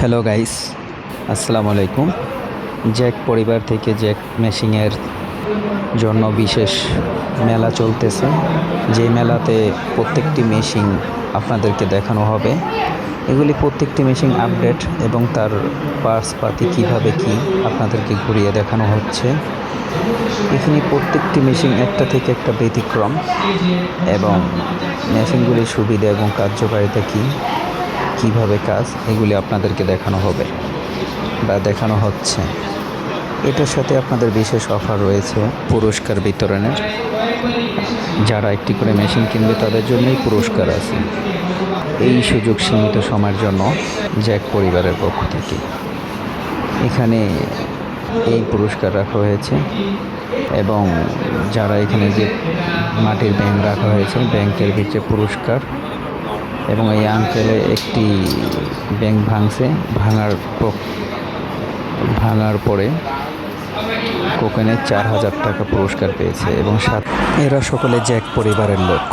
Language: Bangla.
হ্যালো গাইস, আসসালামু আলাইকুম। জ্যাক পরিবার থেকে জ্যাক মেশিংয়ের জন্য বিশেষ মেলা চলতেছে। যে মেলাতে প্রত্যেকটি মেশিন আপনাদেরকে দেখানো হবে। এগুলি প্রত্যেকটি মেশিন আপডেট এবং তার পার্টসপাতি কীভাবে কি আপনাদেরকে ঘুরিয়ে দেখানো হচ্ছে। এখানে প্রত্যেকটি মেশিন একটা থেকে একটা ব্যতিক্রম এবং মেশিনগুলির সুবিধা এবং কার্যকারিতা কীভাবে কাজ এগুলি আপনাদেরকে দেখানো হবে বা দেখানো হচ্ছে। এটার সাথে আপনাদের বিশেষ অফার রয়েছে পুরস্কার বিতরণের। যারা একটি করে মেশিন কিনবে তাদের জন্যই পুরস্কার আছে। এই সুযোগ সীমিত সময়ের জন্য জ্যাক পরিবারের পক্ষ থেকে এখানে এই পুরস্কার রাখা হয়েছে এবং যারা এখানে যে মাটির ব্যাংক রাখা হয়েছে ব্যাংকের ভিতরে পুরস্কার এবং এই আঙ্কেলে একটি ব্যাংক ভাঙার পরে কোকেনের 4,000 টাকা পুরস্কার পেয়েছে এবং এরা সকলে জ্যাক পরিবারের লোক।